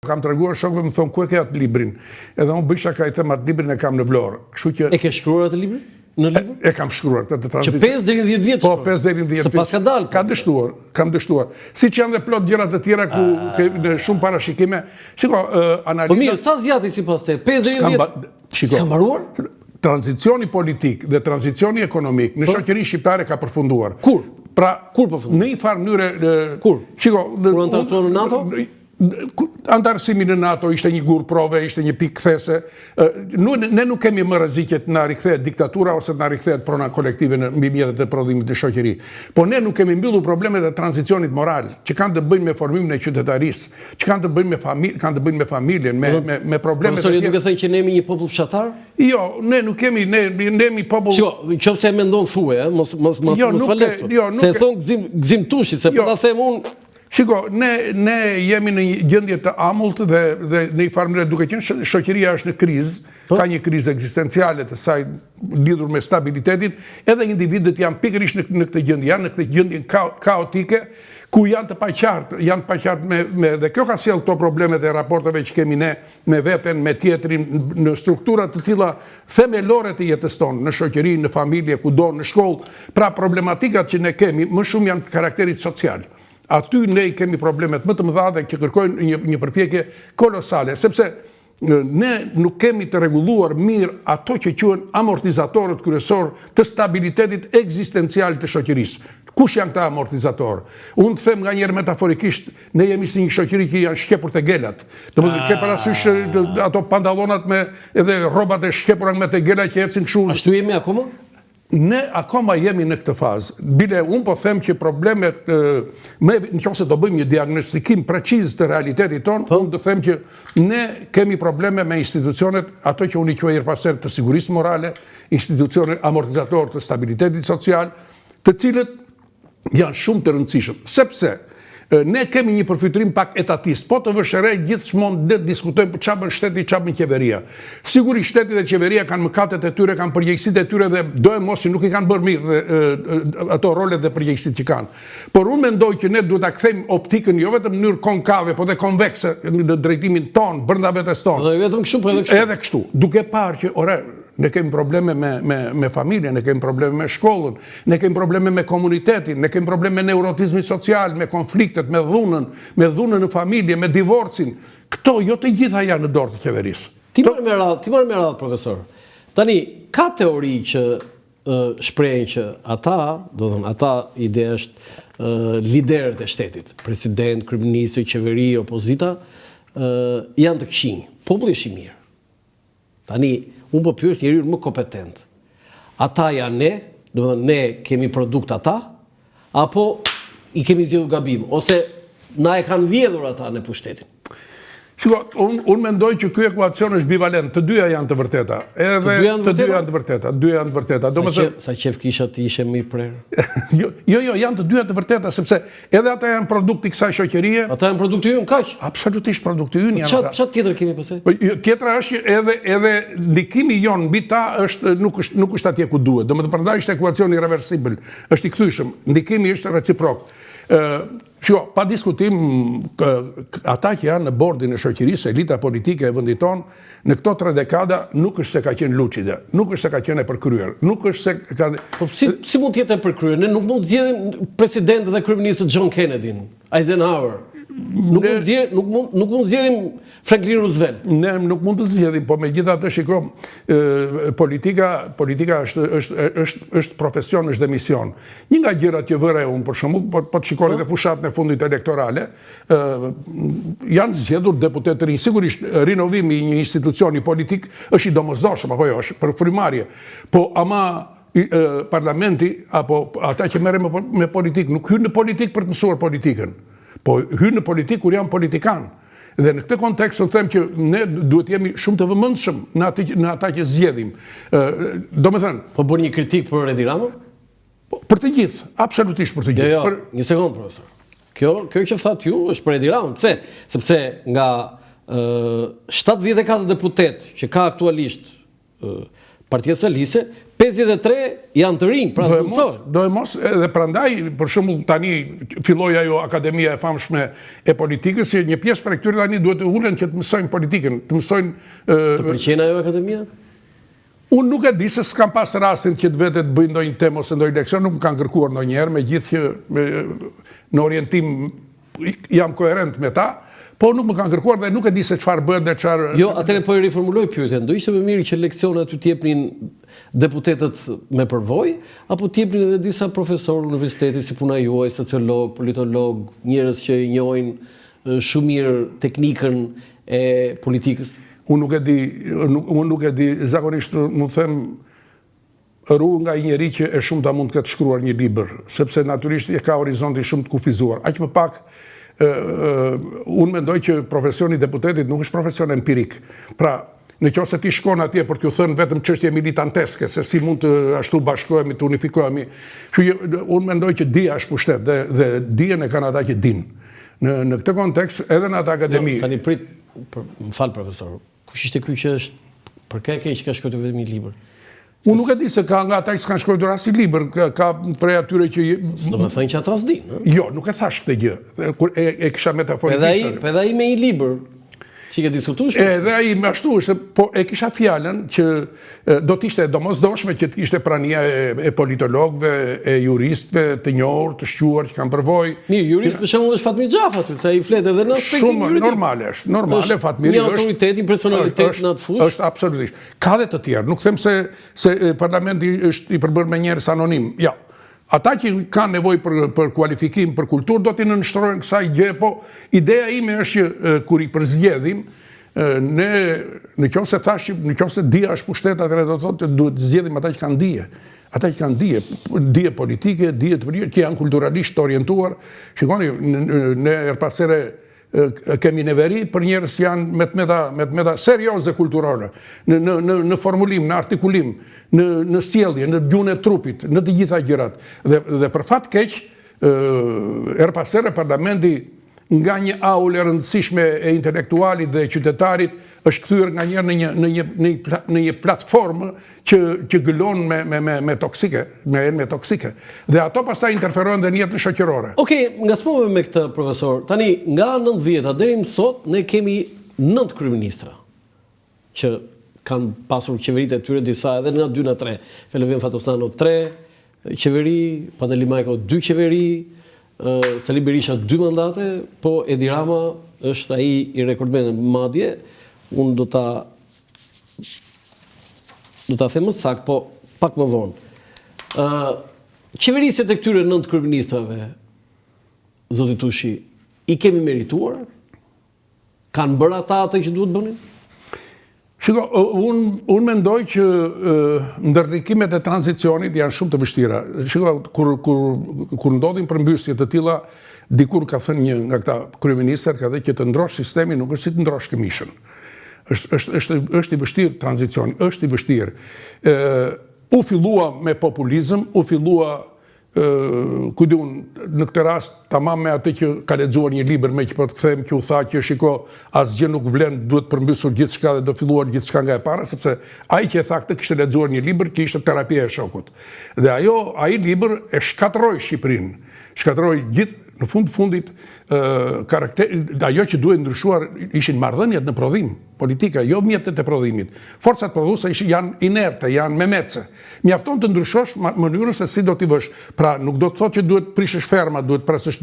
kam treguar shokëve, më thonë, ku e ke atë librin? Edhe unë bëjsha ka i them atë librin e kam në Vlorë. Kështu që e ke shkruar atë librin? Në libër? E kam shkruar këtë të tranzicion. Që 5 deri në 10 vjet. Po 5 deri në 10 vjet. Se pas ka dalë. Kam dështuar. Siç janë dhe plot gjëra të tjera ku në shumë parashikime. Shiko, analiza. Po mirë, sa zgjati sipas te? 5 deri në 10 vjet. Shiko. S'ka mbaruar? Tranzicioni politik dhe tranzicioni ekonomik në shoqërinë shqiptare ka përfunduar. Kur? Pra, kur përfunduar? Në një farë mënyrë. Kur? Shiko, kur antarësuan në NATO? Antarësimi në NATO ishte një gur prove, ishte një pikë kthese. Ne nuk kemi më rrezikjet na rikthehet diktatura ose na rikthehet prona kolektive në mbi mjetet e prodhimit të shoqëri. Po ne nuk kemi mbyllur problemet e tranzicionit moral, që kanë të bëjnë me formimin e qytetarisë, që kanë të bëjnë me familjen, kanë të bëjnë me familjen, me problemet e tjera. Duke thënë që ne jemi një popull fshatar? Jo, ne nuk kemi, ne jemi popull. Jo, nëse mendon thuaj, mos falëf. Se thon Gzim Tushi, se po ta them unë. Shiko, ne jemi në një gjendje të amullt dhe në një farë mënyrë duke qenë shoqëria është në krizë, ka një krizë ekzistenciale të saj lidhur me stabilitetin, edhe individët janë pikërisht në këtë gjendje, janë në këtë gjendje kaotike, ku janë të paqartë dhe kjo ka sjellë këto problemet e raporteve që kemi ne me veten, me tjetrin, në struktura të tilla themelore të jetës tonë, në shoqëri, në familje, kudo, në shkollë. Pra problematikat që ne kemi më shumë janë të karakterit social. Aty ne kemi problemet më të mëdha dhe që kërkojnë një përpjekje kolosale, sepse ne nuk kemi të rregulluar mirë ato që quhen amortizatorët kryesor të stabilitetit ekzistencial të shoqërisë. Kush janë këta amortizatorë? Unë të them nga njerë metaforikisht, ne jemi si një shoqëri që janë shkepur të gelat. Domethënë ke parasysh ato pantallonat me edhe rrobat e shkepura me të gela që ecin kështu. Ashtu jemi akoma? Ne akoma jemi në këtë fazë. Bile, unë po them që problemet, nëse do bëjmë një diagnostikim preciz të realitetit tonë, unë do them që ne kemi probleme me institucionet, ato që unë i quaj herpaser të sigurisë morale, institucionet amortizator të stabilitetit social, të cilët janë shumë të rëndësishëm. Sepse ne kemi një përfytërim pak etatist, po të vëshëre gjithmonë ne diskutojmë për çfarë bën shteti, çfarë bën qeveria. Sigurisht shteti dhe qeveria kanë mëkatet e tyre, kanë përgjegjësitë e tyre dhe doje mos i nuk i kanë bërë mirë ato rolet dhe përgjegjësitë që kanë. Por unë mendoj që ne duhet ta kthejmë optikën jo vetëm në mënyrë konkave, por dhe konvekse në drejtimin ton, brenda vetes tonë. Edhe vetëm kështu, po edhe kështu. Edhe kështu, duke parë që ne kemi probleme me familjen, ne kemi probleme me shkollën, ne kemi probleme me komunitetin, ne kemi probleme me neurotizmin social, me konfliktet, me dhunën në familje, me divorcin. Këto jo të gjitha janë në dorë të qeverisë. Ti marrë me radhë, profesor. Tani, ka teori që shprehen që ata ide është liderët e shtetit, president, kryeministri, qeveri, opozita, janë të këqinj, populli është i mirë. Tani, unë po pyes njeriu më kompetent. Ata janë ne, domethënë ne kemi produkt ata, apo i kemi zgjedhur gabim, ose na e kanë vjedhur ata në pushtetin. Shiko, unë mendoj që ky ekuacion është bivalent, të dyja janë të vërteta. Edhe të dyja janë të vërteta. Sa qef kisha ti ishe më i prerë? Jo, janë të dyja të vërteta, sepse edhe ata janë produkti i kësaj shoqërie. Ata janë produkti ynë, kaq? Absolutisht produkti ynë janë ata. Çfarë tjetër kemi pse? Tjetra është që edhe ndikimi jon mbi ta nuk është atje ku duhet. Domethënë prandaj është ekuacioni irreversibël, është i kthyeshëm. Ndikimi është reciprok. Shiko, pa diskutim, ata që janë në bordin e shoqërisë, elita politike e vendit tonë, në këto 3 dekada nuk është se ka qenë lucide, nuk është se ka qenë e përkryer, nuk është se ka... Po si mund të jetë e përkryer? Ne nuk mund të zgjedhim president dhe kryeministër John Kennedy, Eisenhower. Nuk mund të zgjedhim Franklin Roosevelt. Ne nuk mund të zgjedhim, po megjithatë shiko, politika është profesion, është dhe mision. Një nga gjërat që vëre unë, për shembull, po të shikoni dhe fushat në fundit elektorale, janë zgjedhur deputet të rinj. Sigurisht rinovimi i një institucioni politik është i domosdoshëm, apo jo, është për frymarrje. Po ama parlamenti apo ata që merren me politikë nuk hyn në politikë për të mësuar politikën. Po hyn në politikë kur janë politikan. Dhe në këtë kontekst, të them që ne duhet jemi shumë të vëmendshëm në ata që zgjedhim. Domethënë, po bën një kritik për Edi Ramën? Për të gjithë, absolutisht për të gjithë. Jo, një sekond, profesor. Kjo që thatë ju është për Edi Ramën. Pse? Sepse nga 74 deputet që ka aktualisht Partia Socialiste, 53 janë të rinj, pra do e mos edhe prandaj, për shembull tani filloi ajo Akademia e famshme e politikës, që një pjesë prej këtyre tani duhet të ulen që të mësojnë politikën, të mësojnë Të pëlqen ajo Akademia? Unë nuk e di se s'kam pas rastin që të vetë të bëj ndonjë temë ose ndonjë leksion, nuk më kanë kërkuar ndonjëherë, megjithë që në orientim jam koherent me ta, po nuk më kanë kërkuar dhe nuk e di se çfarë bëhet dhe çfarë. Jo, atëherë po e riformuloj pyetjen. Do ishte më mirë që leksionet aty t'jepnin deputetët me përvojë, apo t'jepnin edhe disa profesorë universiteti si puna juaj, sociolog, politolog, njerëz që i njohin shumë mirë teknikën e politikës? Unë nuk e di, zakonisht më them rru nga i njeri që e shumë ta mund të ketë shkruar një libër, sepse natyrisht e ka horizontin shumë të kufizuar. Aq më pak unë mendoj që profesioni i deputetit nuk është profesion empirik. Pra, në qoftë se ti shkon atje për t'ju thënë vetëm çështje militanteske, se si mund të ashtu bashkohemi, të unifikohemi. Unë mendoj që dija është pushtet dhe dijen e kanë ata që dinë. Në këtë kontekst, edhe në atë akademi. Tani prit, më fal profesor, kush ishte ky që është për kë që ka shkruar vetëm një libër? Unë nuk e di se ka nga ata që s'kanë shkruar as i libër, ka prej atyre që do të thënë që ata s'din, ëh? Jo, nuk e thash këtë gjë. Kur e kisha metaforikisht. Edhe ai me një libër që ke diskutuar? Edhe ai më ashtu është, po e kisha fjalën që do të ishte domosdoshme që të kishte prania e politologëve, e juristëve të njohur, të shquar që kanë përvojë. Mirë, jurist për shembull është Fatmir Xhafa aty, sa i flet edhe në aspektin shumë normale është. Normale Fatmiri është. Një autoritet, një personalitet në atë fushë. Është absolutisht. Ka dhe të tjerë, nuk them se parlamenti është i përbërë me njerëz anonim. Ja. Ata që kanë nevojë për kualifikim, për kulturë, do t'i nënshtrojnë kësaj gjë, po ideja ime është që kur i përzgjedhim, në qoftë se thashim, në qoftë se dija është pushtet, atëherë do të thotë duhet të zgjedhim ata që kanë dije. Ata që kanë dije politike, dije të vërtetë, që janë kulturalisht të orientuar. Shikoni, ne erpasere kemi neveri për njerëz që janë me të meta serioze kulturore, në formulim, në artikulim, në sjellje, në gjuhën e trupit, në të gjitha gjërat. Dhe për fat keq, erpasere parlamenti nga një aul e rëndësishme e intelektualit dhe qytetarit është kthyer nga njerë në një platformë që gëlon me toksike, me enë toksike. Dhe ato pastaj interferojnë dhe në jetën shoqërore. Okej, ngacmove me këtë profesor. Tani nga 90-ta deri më sot ne kemi 9 kryeministra që kanë pasur qeveritë e tyre, disa edhe nga 2 në 3. Felevin Fatosano 3 qeveri, Pandeli Majko 2 qeveri, Sali Berisha 2 mandate, po Edi Rama është ai i rekordmen madje. Unë do ta them më saktë, po pak më vonë. Qeverisjet e këtyre 9 kryeministrave, zoti Tushi, i kemi merituar? Kanë bërë ata atë që duhet bënin? Shiko, unë mendoj që ndërrikimet e tranzicionit janë shumë të vështira. Shiko, kur ndodhin përmbysje të tilla, dikur ka thënë një nga këta kryeministër, ka thënë që të ndrosh sistemin nuk është si të ndrosh këmishën. Është i vështirë tranzicioni, është i vështirë. U fillua me populizëm, u fillua në këtë rast, tamam me atë që ka lexuar një libër me që po të kthejmë që u tha që shiko, asgjë nuk vlen, duhet përmbysur gjithçka dhe do filluar gjithçka nga e para, sepse ai që e tha këtë kishte lexuar një libër që ishte terapia e shokut. Dhe ai libër e shkatërroi Shqipërinë. Shkatërroi gjithë në fundit ajo që duhet ndryshuar ishin marrëdhëniet në prodhim, politika, jo mjetet e prodhimit. Forcat prodhuese janë inerte, janë memece. Mjafton të ndryshosh mënyrën se si do t'i vësh. Pra, nuk do të thotë që duhet prishësh ferma, duhet presësh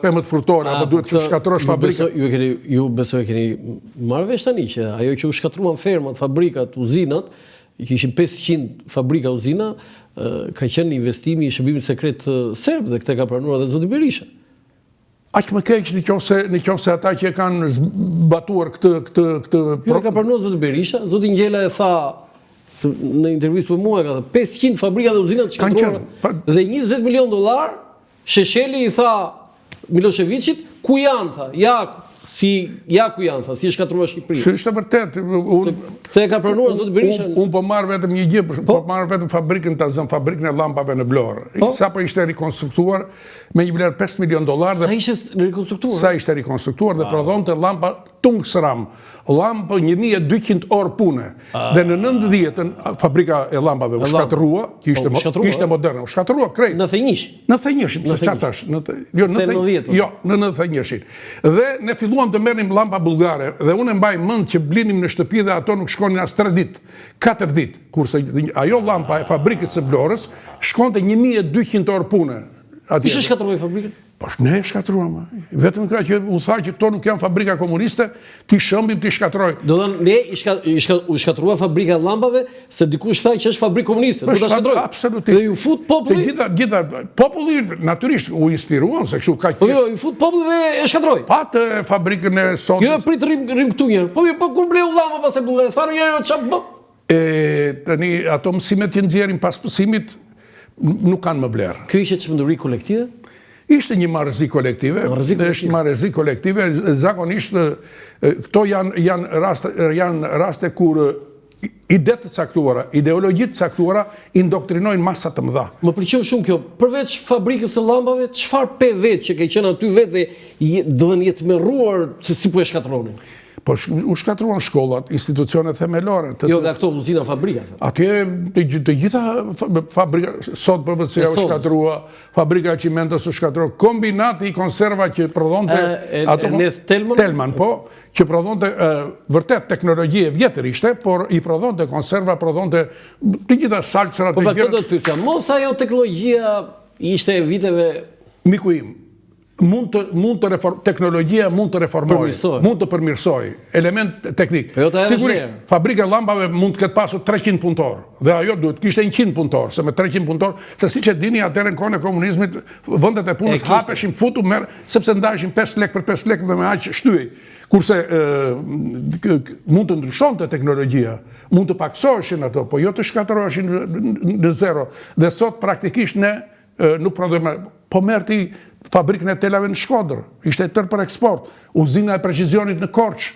pemët frutore, apo duhet të shkatërrosh fabrika. Ju besoj keni marrë vesh tani që ajo që u shkatruan fermat, fabrikat, uzinat, që ishin 500 fabrika uzina, ka qenë investimi i shërbimit sekret serb dhe këtë ka pranuar edhe zoti Berisha. Aq më keq në qoftë se ata që kanë zbatuar këtë Jo ka pranuar zoti Berisha, zoti Ngjela e tha në intervistë me mua, ka thënë 500 fabrika dhe uzina të shkatruara dhe $20 milion Shesheli i tha Miloševićit, ku janë tha? Ja ku janë, si e shkatruar Shqipërinë. Është vërtet. Këtë e ka pranuar zoti Berisha. Unë po marr vetëm një gjë, po marr vetëm fabrikën fabrikën e llampave në Vlorë. Sapo ishte rikonstruktuar me një vlerë $5 milion Sa ishte rikonstruktuar? Sa ishte rikonstruktuar dhe prodhonte llampa tungstram, lampë 1200 orë pune. Dhe në 90-ën, fabrika e lampave u shkatërua, që ishte moderne, u shkatërua krejt. Në thënjësh? Në thënjëshin, se qartë është. Jo, në thënjëshin. Dhe ne filluam të merrim lampa bulgare, dhe unë mbaj mend që blinim në shtëpi dhe ato nuk shkonin as 3 ditë, 4 ditë, kurse ajo lampa e fabrikës së Vlorës shkonte 1200 orë pune. Ishe shkatëroj fabrikën? Po ne shkatruam. Vetëm ka që u tha që këto nuk janë fabrika komuniste, ti shëmbim, ti shkatroj. Do thënë, ne u shkatrua fabrika lampave, se dikush tha që është fabrikë komuniste. Do ta shkatroj. Absolutisht. Dhe ju fut populli? Gjitha populli natyrisht u inspiruan se kështu kaq. Po jo, ju fut populli dhe e shkatroj. Patë fabrikën e sodës. Jo, prit rrim këtu njërë. Po kur bleu lampa pas e bullgare, thanë njërë çfarë bë? Tani ato mësimet që nxjerrin pas mësimit nuk kanë më vlerë. Kjo ishte çmenduri kolektive? Ishte një marrëzi kolektive, është marrëzi kolektive, zakonisht këto janë raste kur ide të caktuara, ideologji të caktuara indoktrinojnë masa të mëdha. Më pëlqeu shumë kjo. Përveç fabrikës së llambave, çfarë pe vetë që ke qenë aty vetë do të jetë merruar se si po e shkatronin? Po u shkatruan shkollat, institucionet themelore. Jo, nga këto uzina fabrikat. Atje të gjitha fabrika, sot PVC-ja u shkatrua, fabrika e qimentës u shkatrua, kombinati i konserva që prodhonte Telman, po, që prodhonte vërtet teknologji e vjetër ishte, por i prodhonte konserva, prodhonte të gjitha salcërat e gjërë. Po, këtë do të pyesja, mos ajo teknologjia ishte e viteve... Miku im, teknologjia mund të reformojë, mund të përmirësoj, element teknik. Sigurisht, fabrika e llambave mund të ketë pasur 300 punëtor, dhe ajo duhet kishte 100 punëtor, se me 300 punëtor, se si që dini atëherë në kohën e komunizmit, vendet e punës hapeshin, futu merë, sepse ndajshin 5 lek për 5 lek dhe me aq shtyej. Kurse mund të ndryshonte teknologjia, mund të paksoheshin ato, po jo të shkatërroheshin në zero. Dhe sot praktikisht ne nuk prodhojmë, po merr ti fabrikën e telave në Shkodër, ishte tërë për eksport, uzina e precizionit në Korç,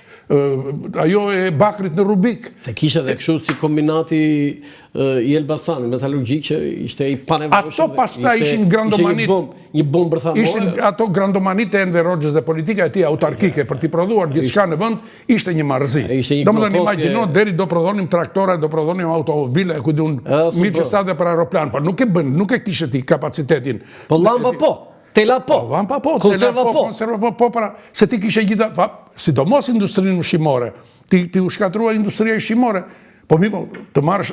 ajo e bakrit në Rubik. Se kishe dhe kështu si kombinati i Elbasanit, metallurgjik, që ishte i panevojshëm. Ato pasta ishin grandomanit. Një bombë bërthamore. Ishin ato grandomanit e Enver Hoxhës dhe politika e tij autarkike për t'i prodhuar gjithçka në vend, ishte një marrëzi. Domethënë imagjino deri do prodhonim traktore, do prodhonim automobile, ku diun mirë që sa dhe për aeroplan, por nuk e kishte ti kapacitetin. Po llamba po. Tela po, konserva po, se ti kishe gjitha, sidomos industrinë ushqimore, ti u shkatrua industria ushqimore, po mi të marrësh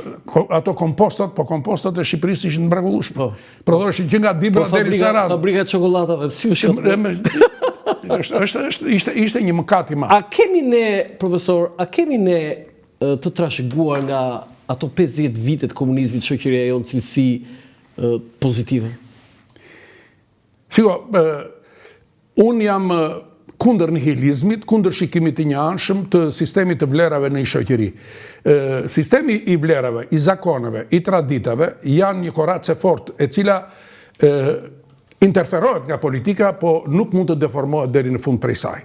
ato kompostat, po kompostat e Shqipërisë ishin mrekullueshme. Prodhoheshin që nga Dibra deri Sarandë. Fabrika e çokoladave, si u shkatrua? Ishte një mëkat i madh. A kemi ne, profesor, të trashëguar nga ato 50 vitet komunizmit shoqëria jonë cilësi pozitive? Shiko, unë jam kundër nihilizmit, kundër shikimit të njëanshëm të sistemit të vlerave në një shoqëri. Sistemi i vlerave, i zakoneve, i traditave janë një koracë fort e cila interferohet nga politika, po nuk mund të deformohet deri në fund prej saj.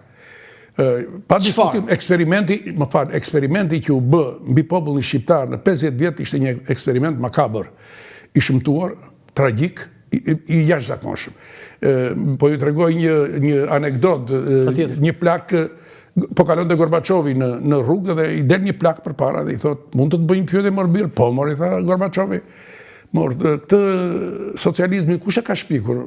Pa diskutim, eksperimenti që u bë mbi popullin shqiptar në 50 vjet ishte një eksperiment makabër, i shëmtuar, tragjik, i jashtëzakonshëm. Po ju tregoj një anekdot, një plak, po kalonte Gorbaçovi në rrugë dhe i del një plak përpara dhe i thot, mund të të bëjmë pyetje më birë? Po, mor, i tha Gorbaçovi. Mor, këtë socializmin kush e ka shpikur?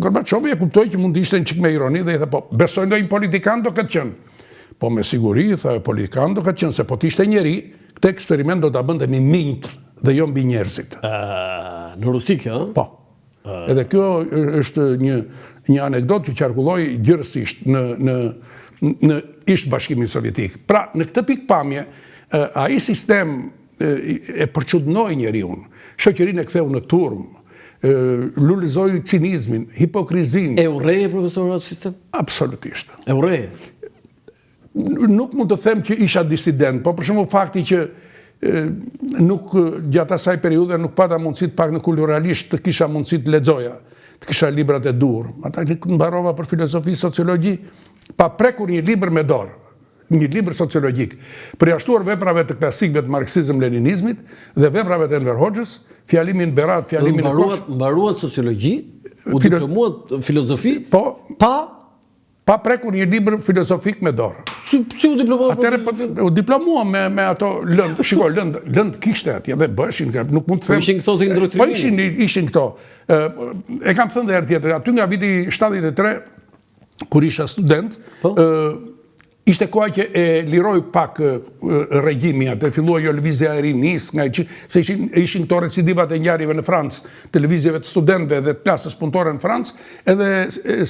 Gorbaçovi e kuptoi që mund të ishte një çik me ironi dhe i tha, po, besoj ndonjë politikan do këtë qenë. Po, me siguri, tha, politikan do këtë qenë, se po të ishte njeri, këtë eksperiment do ta bënte me minjt dhe jo mbi njerëzit. Në Rusi kjo? Po. Edhe kjo është një anekdot që qarkulloi gjërësisht në ish Bashkimin Sovjetik. Pra, në këtë pikpamje, ai sistem e përçudnoi njeriun, shoqërinë e ktheu në turm, lullëzoi cinizmin, hipokrizin. E urreje, profesor, atë sistem? Absolutisht. E urreje? Nuk mund të them që isha disident, po për shembull fakti që nuk gjatë asaj periudhe nuk pata mundësi të pak në kulturalisht të kisha mundësi të lexoja, të kisha librat e dur. Ata mbarova për filozofi, sociologji, pa prekur një libër me dorë, një libër sociologjik, përjashtuar veprave të klasikëve të marksizëm-leninizmit dhe veprave të Enver Hoxhës, fjalimin Berat, fjalimin e Kosh. Mbaruat sociologji, u diplomuat filozofi, po, pa pa prekur një libër filozofik me dorë. Si u diplomua? Atëherë u diplomua me ato lëndë. Shiko, lëndë kishte atje dhe bëshin, nuk mund të them. Ishin këto të ndërtrimit. Po ishin këto. E kam thënë dhe herë tjetër, aty nga viti 73, kur isha student, ishte koha që e liroj pak regjimi, atë fillua jo lëvizja e rinis, se ishin këto recidivat e ngjarjeve në Francë, televizjeve të studentëve dhe të klasës punëtore në Francë, edhe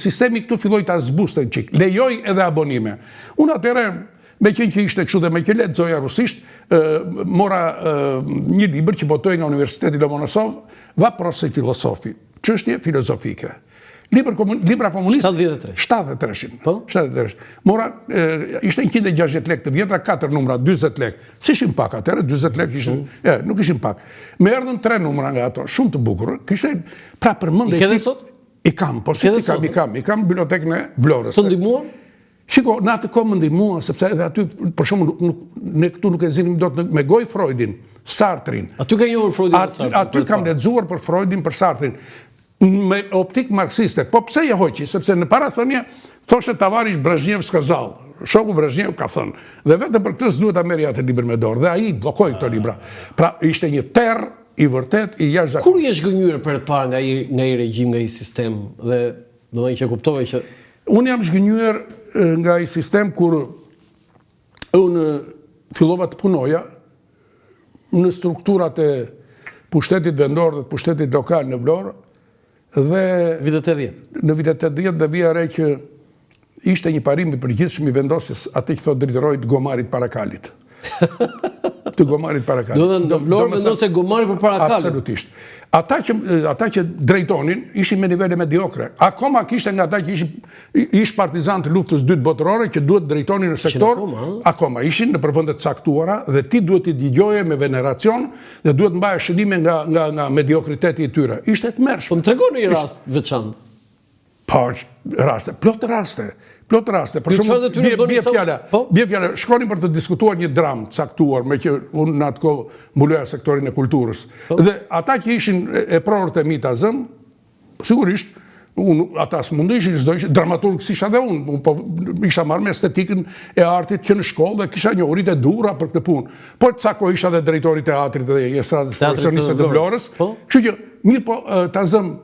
sistemi këtu filloi ta zbuste një çik, lejoj edhe abonime. Unë atëherë, me qenë që ishte kështu dhe me që lexoja rusisht, mora një libër që botoi nga Universiteti Lomonosov, Vapros e filosofi, çështje filozofike. Libra komunist 73. Mora, ishte 160 lek të vjetra, 4 numra, 20 lek. Si ishin pak atëre, 20 lek ishin, nuk ishin pak. Me erdhën 3 numra nga ato, shumë të bukur. Kishte, pra përmend. I ke dhe sot? I kam, po si i kam bibliotekën e Vlorës. Të ndihmuar? Shiko, në atë kohë më ndihmua, sepse edhe aty, për shembull, ne këtu nuk e zinim dot me goj Freudin, Sartrin. Aty ka njohur Freudin dhe Sartrin. Aty kam lexuar për Freudin, për Sartrin. Me optik marksiste. Po pse je hoqi? Sepse në parathënie thoshte Tavarish Brezhnev skazall. Shoku Brezhnev ka thënë. Dhe vetëm për këtë s'duhet ta merri atë libër me dorë. Dhe ai bllokoi këto libra. Pra ishte një terr i vërtet i jashtëzakonshëm. Kur je zgënjur për të parë nga i regjim, nga i sistem dhe domethënë që kuptove që unë jam zgënjur nga i sistem kur unë fillova të punoja në strukturat e pushtetit vendor dhe të pushtetit lokal në Vlorë. Dhe vitet 80. Në vitet 80 dhe vija re që ishte një parim i përgjithshëm i vendosjes atë që thotë drejtorojit Gomarit Parakalit. Të Gomarit Parakalit. Do në Vlorë vendose Gomari për Parakalit. Absolutisht. Ata që drejtonin ishin me nivele mediokre. Akoma kishte nga ata që ish partizan të luftës dytë botërore që duhet drejtonin në sektor. Akoma ishin në përvende të caktuara dhe ti duhet i dëgjoje me veneracion dhe duhet mbaje shënime nga mediokriteti i tyre. Ishte të mërshme. Po më tregoni një rast veçantë. Po, raste, plot raste. Për shumë, bje fjale, shkonin për të diskutuar një dramë caktuar, me që unë në atë kohë mbuloja sektorin e kulturës. Dhe ata që ishin e prorët e mi të azëm, sigurisht, ata së mundu ishin, dramaturg si isha dhe unë, isha marrë me estetikën e artit që në shkollë dhe kisha një urit e dura për këtë punë. Por të cako isha dhe drejtori teatrit dhe estradës profesioniste të Vlorës. Që që, mirë po, të azëm,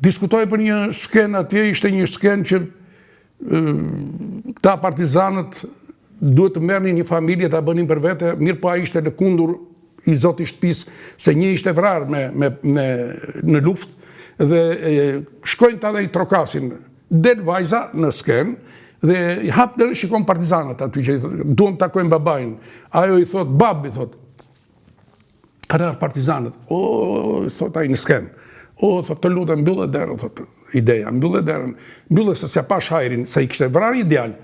diskutoj për një skenë atje, ishte një skenë që këta partizanët duhet të merrnin një familje të bënin për vete, mirë po a ishte në kundur i zotit shtëpisë, se një ishte vrarë në luftë dhe shkojnë të dhe i trokasin. Del vajza në skenë dhe i hapë dhe shikon partizanët aty që duhem të takojnë babajnë. Ajo i thot, babi, thot, karar partizanët. O, thot a i në skenë. O, thot, të lutem, mbyllë e derën, thot, ideja, mbyllë e derën, mbyllë se s'ja pash hajrin, se i kështë vrarë ideal.